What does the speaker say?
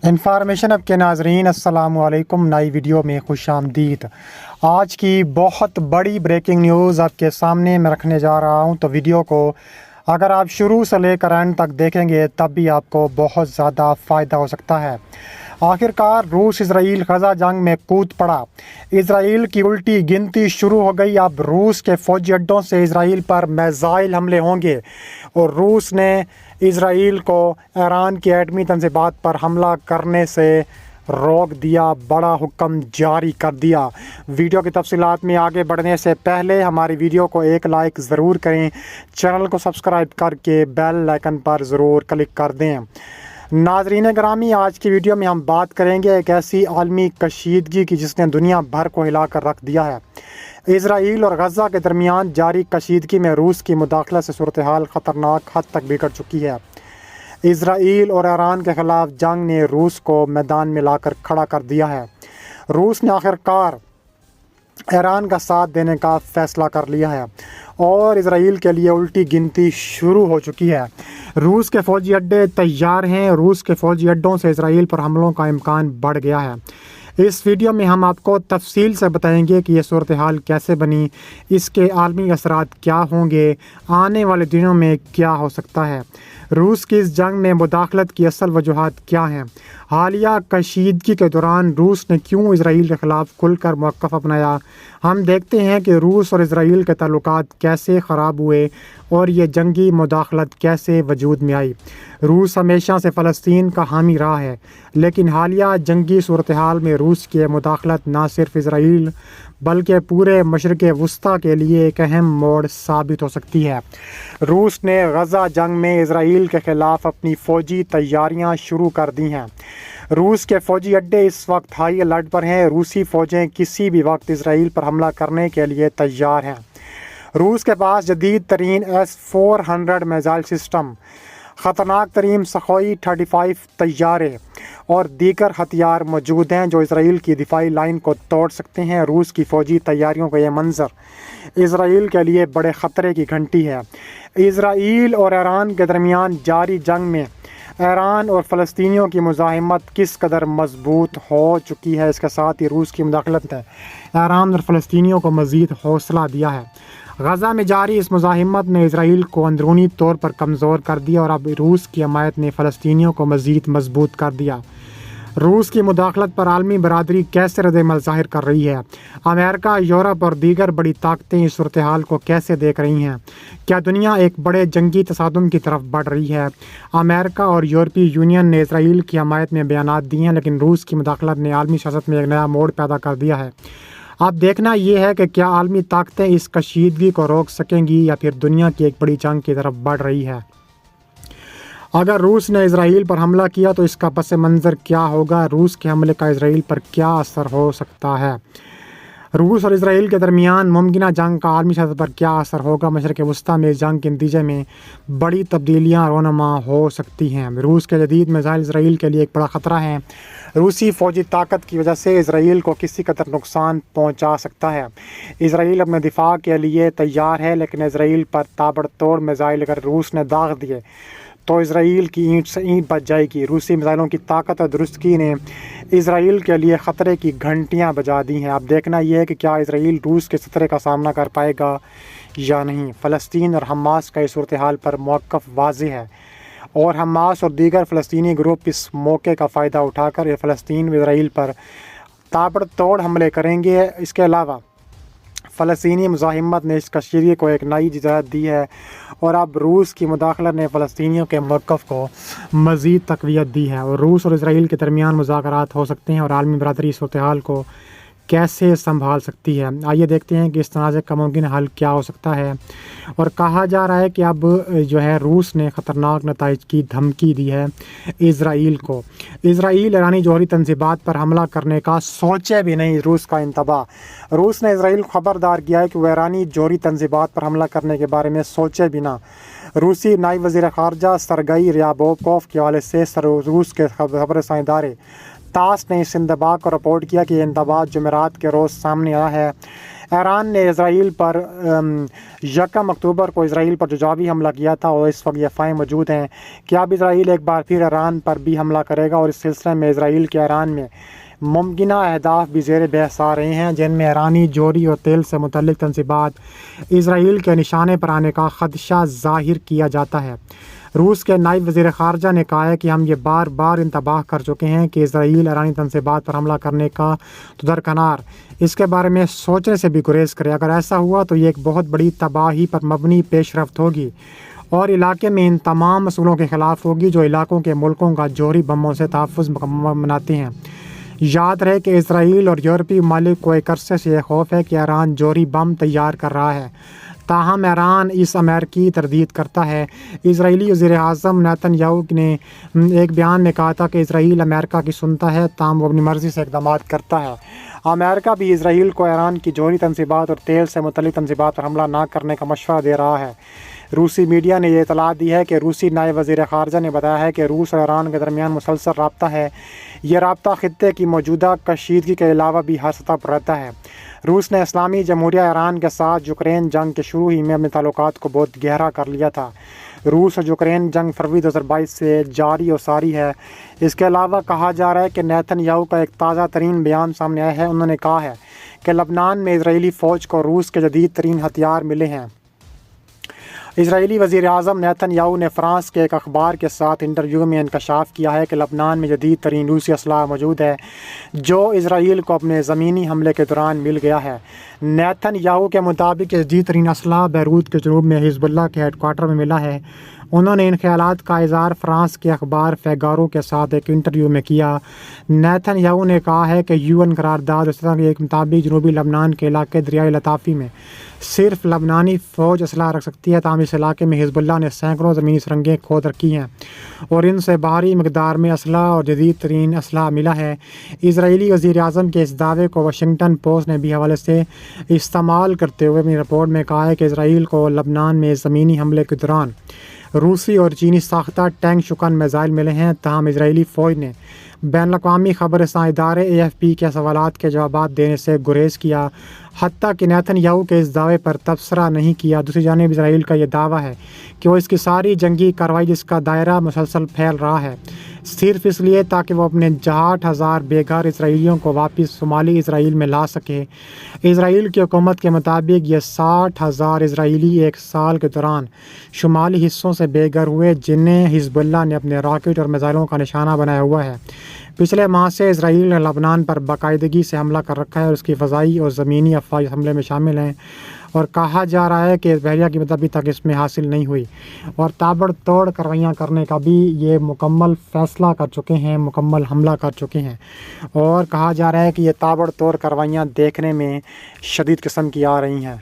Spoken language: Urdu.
انفارمیشن اب کے ناظرین السلام علیکم، نئی ویڈیو میں خوش آمدید۔ آج کی بہت بڑی بریکنگ نیوز آپ کے سامنے میں رکھنے جا رہا ہوں، تو ویڈیو کو اگر آپ شروع سے لے کر اینڈ تک دیکھیں گے تب بھی آپ کو بہت زیادہ فائدہ ہو سکتا ہے۔ آخرکار روس اسرائیل غزہ جنگ میں کود پڑا، اسرائیل کی الٹی گنتی شروع ہو گئی۔ اب روس کے فوجی اڈوں سے اسرائیل پر میزائل حملے ہوں گے، اور روس نے اسرائیل کو ایران کی ایٹمی تنصیبات پر حملہ کرنے سے روک دیا، بڑا حکم جاری کر دیا۔ ویڈیو کی تفصیلات میں آگے بڑھنے سے پہلے ہماری ویڈیو کو ایک لائک ضرور کریں، چینل کو سبسکرائب کر کے بیل آئیکن پر ضرور کلک کر دیں۔ ناظرین گرامی، آج کی ویڈیو میں ہم بات کریں گے ایک ایسی عالمی کشیدگی کی جس نے دنیا بھر کو ہلا کر رکھ دیا ہے۔ اسرائیل اور غزہ کے درمیان جاری کشیدگی میں روس کی مداخلت سے صورتحال خطرناک حد تک بگڑ چکی ہے۔ اسرائیل اور ایران کے خلاف جنگ نے روس کو میدان میں لا کر کھڑا کر دیا ہے۔ روس نے آخرکار ایران کا ساتھ دینے کا فیصلہ کر لیا ہے اور اسرائیل کے لیے الٹی گنتی شروع ہو چکی ہے۔ روس کے فوجی اڈے تیار ہیں، روس کے فوجی اڈوں سے اسرائیل پر حملوں کا امکان بڑھ گیا ہے۔ اس ویڈیو میں ہم آپ کو تفصیل سے بتائیں گے کہ یہ صورتحال کیسے بنی، اس کے عالمی اثرات کیا ہوں گے، آنے والے دنوں میں کیا ہو سکتا ہے، روس کی اس جنگ میں مداخلت کی اصل وجوہات کیا ہیں، حالیہ کشیدگی کے دوران روس نے کیوں اسرائیل کے خلاف کھل کر موقف اپنایا۔ ہم دیکھتے ہیں کہ روس اور اسرائیل کے تعلقات کیسے خراب ہوئے اور یہ جنگی مداخلت کیسے وجود میں آئی۔ روس ہمیشہ سے فلسطین کا حامی رہا ہے، لیکن حالیہ جنگی صورتحال میں روس کی مداخلت نہ صرف اسرائیل بلکہ پورے مشرق وسطیٰ کے لیے ایک اہم موڑ ثابت ہو سکتی ہے۔ روس نے غزہ جنگ میں اسرائیل کے خلاف اپنی فوجی تیاریاں شروع کر دی ہیں۔ روس کے فوجی اڈے اس وقت ہائی الرٹ پر ہیں، روسی فوجیں کسی بھی وقت اسرائیل پر حملہ کرنے کے لیے تیار ہیں۔ روس کے پاس جدید ترین S-400 میزائل سسٹم، خطرناک ترین سخوئی 35 طیارے اور دیگر ہتھیار موجود ہیں جو اسرائیل کی دفاعی لائن کو توڑ سکتے ہیں۔ روس کی فوجی تیاریوں کا یہ منظر اسرائیل کے لیے بڑے خطرے کی گھنٹی ہے۔ اسرائیل اور ایران کے درمیان جاری جنگ میں ایران اور فلسطینیوں کی مزاحمت کس قدر مضبوط ہو چکی ہے، اس کے ساتھ ہی روس کی مداخلت نے ایران اور فلسطینیوں کو مزید حوصلہ دیا ہے۔ غزہ میں جاری اس مزاحمت نے اسرائیل کو اندرونی طور پر کمزور کر دیا اور اب روس کی حمایت نے فلسطینیوں کو مزید مضبوط کر دیا۔ روس کی مداخلت پر عالمی برادری کیسے رد عمل ظاہر کر رہی ہے؟ امریکہ، یورپ اور دیگر بڑی طاقتیں اس صورتحال کو کیسے دیکھ رہی ہیں؟ کیا دنیا ایک بڑے جنگی تصادم کی طرف بڑھ رہی ہے؟ امریکہ اور یورپی یونین نے اسرائیل کی حمایت میں بیانات دیے ہیں، لیکن روس کی مداخلت نے عالمی سیاست میں ایک نیا موڑ پیدا کر دیا ہے۔ اب دیکھنا یہ ہے کہ کیا عالمی طاقتیں اس کشیدگی کو روک سکیں گی یا پھر دنیا کی ایک بڑی جنگ کی طرف بڑھ رہی ہے۔ اگر روس نے اسرائیل پر حملہ کیا تو اس کا پس منظر کیا ہوگا؟ روس کے حملے کا اسرائیل پر کیا اثر ہو سکتا ہے؟ روس اور اسرائیل کے درمیان ممکنہ جنگ کا عالمی سطح پر کیا اثر ہوگا؟ مشرق وسطیٰ میں اس جنگ کے نتیجے میں بڑی تبدیلیاں رونما ہو سکتی ہیں۔ روس کے جدید میزائل اسرائیل کے لیے ایک بڑا خطرہ ہیں۔ روسی فوجی طاقت کی وجہ سے اسرائیل کو کسی قدر نقصان پہنچا سکتا ہے۔ اسرائیل اپنے دفاع کے لیے تیار ہے، لیکن اسرائیل پر تابڑ توڑ میزائل اگر روس نے داغ دیے تو اسرائیل کی اینٹ سے اینٹ بچ جائے گی۔ روسی میزائلوں کی طاقت اور درستگی نے اسرائیل کے لیے خطرے کی گھنٹیاں بجا دی ہیں۔ اب دیکھنا یہ ہے کہ کیا اسرائیل روس کے خطرے کا سامنا کر پائے گا یا نہیں۔ فلسطین اور حماس کا اس صورتحال پر موقف واضح ہے اور حماس اور دیگر فلسطینی گروپ اس موقع کا فائدہ اٹھا کر فلسطین و اسرائیل پر تابڑ توڑ حملے کریں گے۔ اس کے علاوہ فلسطینی مزاحمت نے اس کشیدگی کو ایک نئی جدت دی ہے اور اب روس کی مداخلت نے فلسطینیوں کے موقف کو مزید تقویت دی ہے اور روس اور اسرائیل کے درمیان مذاکرات ہو سکتے ہیں اور عالمی برادری صورتحال کو کیسے سنبھال سکتی ہے۔ آئیے دیکھتے ہیں کہ اس تنازع کا ممکن حل کیا ہو سکتا ہے۔ اور کہا جا رہا ہے کہ اب روس نے خطرناک نتائج کی دھمکی دی ہے اسرائیل کو۔ اسرائیل ایرانی جوہری تنصیبات پر حملہ کرنے کا سوچے بھی نہیں، روس کا انتباہ۔ روس نے اسرائیل کو خبردار کیا ہے کہ وہ ایرانی جوہری تنصیبات پر حملہ کرنے کے بارے میں سوچے بھی نہ۔ روسی نائب وزیر خارجہ سرگئی ریابوکوف کے حوالے سے روس کے خبر رساں ادارے تاس نے اس انتباہ کو رپورٹ کیا کہ یہ انتباہ جمعرات کے روز سامنے آیا ہے۔ ایران نے اسرائیل پر 1 اکتوبر کو اسرائیل پر جوابی حملہ کیا تھا اور اس وقت یہ افواہیں موجود ہیں کہ اب اسرائیل ایک بار پھر ایران پر بھی حملہ کرے گا، اور اس سلسلے میں اسرائیل کے ایران میں ممکنہ اہداف بھی زیر بحث آ رہے ہیں، جن میں ایرانی جوہری اور تیل سے متعلق تنصیبات اسرائیل کے نشانے پر آنے کا خدشہ ظاہر کیا جاتا ہے۔ روس کے نائب وزیر خارجہ نے کہا ہے کہ ہم یہ بار بار انتباہ کر چکے ہیں کہ اسرائیل ایرانی تنصیبات پر حملہ کرنے کا تو درکنار اس کے بارے میں سوچنے سے بھی گریز کرے۔ اگر ایسا ہوا تو یہ ایک بہت بڑی تباہی پر مبنی پیش رفت ہوگی اور علاقے میں ان تمام اصولوں کے خلاف ہوگی جو علاقوں کے ملکوں کا جوہری بموں سے تحفظ مناتے ہیں۔ یاد رہے کہ اسرائیل اور یورپی ممالک کو ایک عرصے سے یہ خوف ہے کہ ایران جوہری بم تیار کر رہا ہے، تاہم ایران اس امریکی تردید کرتا ہے۔ اسرائیلی وزیر اعظم نیتن یاہو نے ایک بیان میں کہا تھا کہ اسرائیل امریکہ کی سنتا ہے، تاہم وہ اپنی مرضی سے اقدامات کرتا ہے۔ امریکہ بھی اسرائیل کو ایران کی جوہری تنصیبات اور تیل سے متعلق تنصیبات پر حملہ نہ کرنے کا مشورہ دے رہا ہے۔ روسی میڈیا نے یہ اطلاع دی ہے کہ روسی نائب وزیر خارجہ نے بتایا ہے کہ روس اور ایران کے درمیان مسلسل رابطہ ہے۔ یہ رابطہ خطے کی موجودہ کشیدگی کے علاوہ بھی ہر سطح پر رہتا ہے۔ روس نے اسلامی جمہوریہ ایران کے ساتھ یوکرین جنگ کے شروع ہی میں اپنے تعلقات کو بہت گہرا کر لیا تھا۔ روس اور یوکرین جنگ فروری 2022 سے جاری و ساری ہے۔ اس کے علاوہ کہا جا رہا ہے کہ نیتن یاہو کا ایک تازہ ترین بیان سامنے آیا ہے۔ انہوں نے کہا ہے کہ لبنان میں اسرائیلی فوج کو روس کے جدید ترین ہتھیار ملے ہیں۔ اسرائیلی وزیر اعظم نیتن یاہو نے فرانس کے ایک اخبار کے ساتھ انٹرویو میں انکشاف کیا ہے کہ لبنان میں جدید ترین روسی اسلحہ موجود ہے جو اسرائیل کو اپنے زمینی حملے کے دوران مل گیا ہے۔ نیتن یاہو کے مطابق جدید ترین اسلحہ بیروت کے جنوب میں حزب اللہ کے ہیڈ کوارٹر میں ملا ہے۔ انہوں نے ان خیالات کا اظہار فرانس کے اخبار فیگارو کے ساتھ ایک انٹرویو میں کیا۔ نیتن یاہو نے کہا ہے کہ UN قرارداد کے مطابق جنوبی لبنان کے علاقے دریائے لطافی میں صرف لبنانی فوج اسلحہ رکھ سکتی ہے، تاہم اس علاقے میں حزب اللہ نے سینکڑوں زمینی سرنگیں کھود رکھی ہیں اور ان سے بھاری مقدار میں اسلحہ اور جدید ترین اسلحہ ملا ہے۔ اسرائیلی وزیر اعظم کے اس دعوے کو واشنگٹن پوسٹ نے بھی حوالے سے استعمال کرتے ہوئے اپنی رپورٹ میں کہا ہے کہ اسرائیل کو لبنان میں زمینی حملے کے دوران روسی اور چینی ساختہ ٹینک شکن میزائل ملے ہیں، تاہم اسرائیلی فوج نے بین الاقوامی خبر رساں ادارے AFP کے سوالات کے جوابات دینے سے گریز کیا، حتیٰ کہ نیتن یاہو کے اس دعوے پر تبصرہ نہیں کیا۔ دوسری جانب اسرائیل کا یہ دعویٰ ہے کہ وہ اس کی ساری جنگی کارروائی جس کا دائرہ مسلسل پھیل رہا ہے صرف اس لیے تاکہ وہ اپنے 68,000 بے گھر اسرائیلیوں کو واپس شمالی اسرائیل میں لا سکے۔ اسرائیل کی حکومت کے مطابق یہ 60,000 اسرائیلی ایک سال کے دوران شمالی حصوں سے بے گھر ہوئے جنہیں حزب اللہ نے اپنے راکٹ اور میزائلوں کا نشانہ بنایا ہوا ہے۔ پچھلے ماہ سے اسرائیل نے لبنان پر باقاعدگی سے حملہ کر رکھا ہے اور اس کی فضائی اور زمینی افواج حملے میں شامل ہیں، اور کہا جا رہا ہے کہ بحریہ کی مدد ابھی تک اس میں حاصل نہیں ہوئی اور تابڑ توڑ کارروائیاں کرنے کا بھی یہ مکمل فیصلہ کر چکے ہیں، مکمل حملہ کر چکے ہیں، اور کہا جا رہا ہے کہ یہ تابڑ توڑ کارروائیاں دیکھنے میں شدید قسم کی آ رہی ہیں۔